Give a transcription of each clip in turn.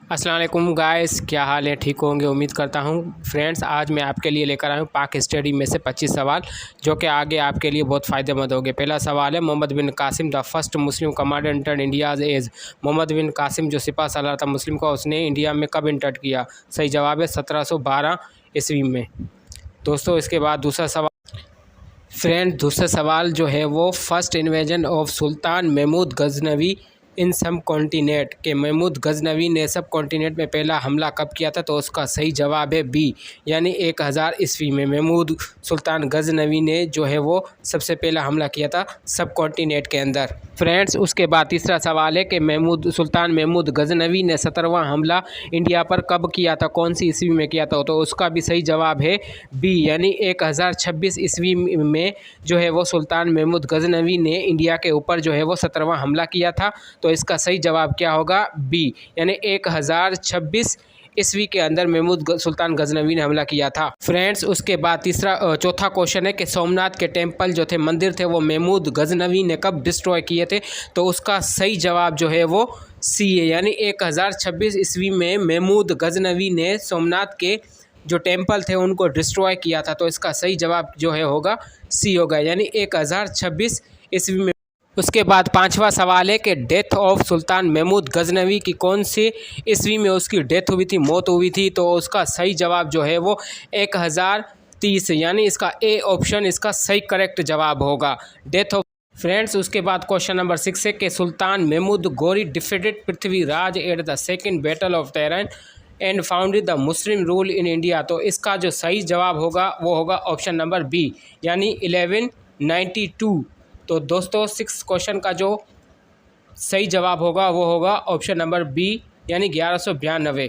अस्सलाम वालेकुम गाइस, क्या हाल है? ठीक होंगे उम्मीद करता हूँ। फ्रेंड्स, आज मैं आपके लिए लेकर आया हूँ पाक स्टडी में से 25 सवाल जो कि आगे आपके लिए बहुत फ़ायदेमंद होंगे। पहला सवाल है, Mohammad bin Qasim the first Muslim commander entered India's age. Mohammad bin Qasim जो सिपा सालार था मुस्लिम का, उसने इंडिया में कब इंटर्ड किया? सही जवाब है 1712 ईस्वी में। दोस्तों, इसके बाद दूसरा सवाल। फ्रेंड, दूसरा सवाल जो है वो first invasion of sultan Mahmood Ghaznavi इन सब कॉन्टिनेंट के महमूद गजनवी ने सब कॉन्टिनेंट में पहला हमला कब किया था? तो उसका सही जवाब है बी, यानी 1000 ईस्वी में महमूद सुल्तान गजनवी ने जो है वो सबसे पहला हमला किया था सब कॉन्टिनेंट के अंदर। फ्रेंड्स, उसके बाद तीसरा सवाल है कि सुल्तान महमूद गजनवी ने 17वां हमला इंडिया पर कब किया था? कौन सी ईस्वी में किया था? तो उसका भी सही जवाब है बी, यानी 1026 ईस्वी में जो है वो सुल्तान महमूद गजनवी ने इंडिया के ऊपर जो है वो 17वां हमला किया था। तो इसका सही जवाब क्या होगा? बी, यानी 1026 ईस्वी के अंदर महमूद सुल्तान गजनवी ने हमला किया था। फ्रेंड्स, उसके बाद चौथा क्वेश्चन है कि सोमनाथ के टेम्पल जो थे, मंदिर थे, वो महमूद गजनवी ने कब डिस्ट्रॉय किए थे? तो उसका सही जवाब जो है वो सी है, यानी 1026 ईस्वी में महमूद गजनवी ने सोमनाथ के जो टेम्पल थे उनको डिस्ट्रॉय किया था। तो इसका सही जवाब जो है होगा सी होगा, यानी 1026 ईस्वी में। उसके बाद पांचवा सवाल है कि death of sultan Mahmood Ghaznavi की कौन सी ईस्वी में उसकी डेथ हुई थी, मौत हुई थी? तो उसका सही जवाब जो है वो 1030, यानी इसका ए ऑप्शन इसका सही करेक्ट जवाब होगा, डेथ ऑफ। फ्रेंड्स, उसके बाद क्वेश्चन नंबर 6 है कि सुल्तान महमूद गोरी defeated Prithviraj at the second battle of Tehran and founded the Muslim rule in India. तो इसका जो सही जवाब होगा वो होगा ऑप्शन नंबर बी, यानी 1192। तो दोस्तों, 6 क्वेश्चन का जो सही जवाब होगा वो होगा ऑप्शन नंबर बी, यानी 1192।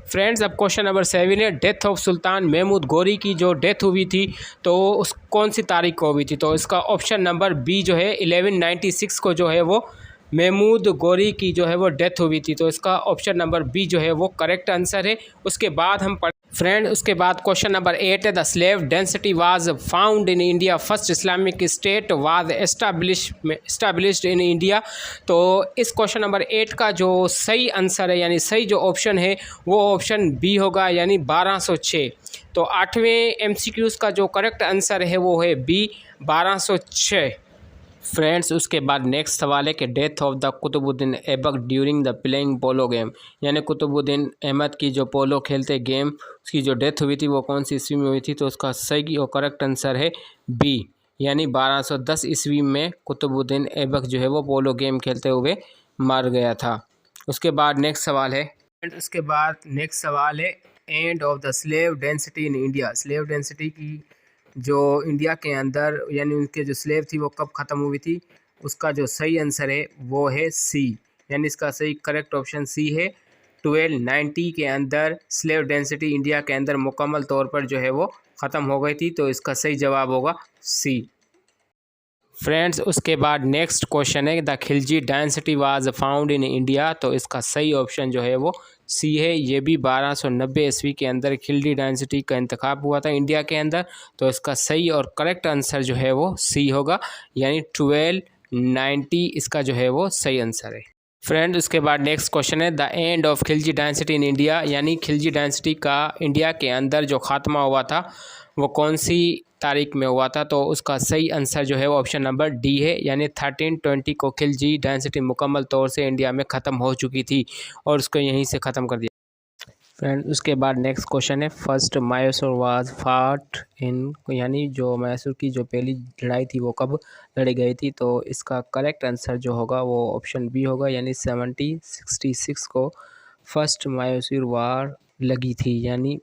फ्रेंड्स, अब क्वेश्चन नंबर 7 है, डेथ ऑफ सुल्तान महमूद गोरी की जो डेथ हुई थी तो उस कौन सी तारीख को हुई थी? तो इसका ऑप्शन नंबर बी जो है 1196 को जो है वो महमूद गोरी की जो है वो डेथ हुई थी। तो इसका ऑप्शन नंबर बी जो है वो करेक्ट आंसर है। उसके बाद हम फ्रेंड, उसके बाद क्वेश्चन नंबर 8 है, the slave density was found in India, first Islamic state was established in India. तो इस क्वेश्चन नंबर 8 का जो सही आंसर है, यानी सही जो ऑप्शन है वो ऑप्शन बी होगा, यानी 1206। तो 8वें MCQs का जो करेक्ट आंसर है वो है बी, 1206। फ्रेंड्स, उसके बाद नेक्स्ट सवाल है कि death of the Qutubuddin Aibak during the playing polo game, यानी कुतुबुद्दीन अहमद की जो पोलो खेलते गेम उसकी जो डेथ हुई थी वो कौन सी ईस्वी में हुई थी? तो उसका सही और करेक्ट आंसर है बी, यानी 1210 ईस्वी में कुतुबुद्दीन ऐबक जो है वो पोलो गेम खेलते हुए मार गया था। उसके बाद नेक्स्ट सवाल है, उसके बाद नेक्स्ट सवाल है, end of the slave density in India, slave density की जो इंडिया के अंदर यानी उनके जो स्लेव थी वो कब ख़त्म हुई थी? उसका जो सही आंसर है वो है सी, यानी इसका सही करेक्ट ऑप्शन सी है। 1290 के अंदर स्लेव डेंसिटी इंडिया के अंदर मुकम्मल तौर पर जो है वो ख़त्म हो गई थी। तो इसका सही जवाब होगा सी। फ्रेंड्स, उसके बाद नेक्स्ट क्वेश्चन है, the Khilji dynasty was found in India. तो इसका सही ऑप्शन जो है वो सी है। ये भी 1290 ईस्वी के अंदर खिलजी डायनेस्टी का इंतखाब हुआ था इंडिया के अंदर। तो इसका सही और करेक्ट आंसर जो है वो सी होगा, यानी 1290 इसका जो है वो सही आंसर है। फ्रेंड, उसके बाद नेक्स्ट क्वेश्चन है, the end of Khilji dynasty in India, यानी खिलजी डायनेस्टी का इंडिया के अंदर जो खात्मा हुआ था वो कौन सी तारीख में हुआ था? तो उसका सही आंसर जो है वो ऑप्शन नंबर डी है, यानी 1320 को खिलजी डायनेस्टी मुकम्मल तौर से इंडिया में ख़त्म हो चुकी थी और उसको यहीं से ख़त्म कर दिया। फ्रेंड, उसके बाद नेक्स्ट क्वेश्चन है, फर्स्ट मैसूर वाज फाट इन, यानी जो मैसूर की जो पहली लड़ाई थी वो कब लड़ी गई थी? तो इसका करेक्ट आंसर जो होगा वो ऑप्शन बी होगा, यानी 1766 को फर्स्ट मैसूर वार लगी थी, यानी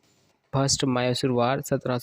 फर्स्ट मैसूर वार 1700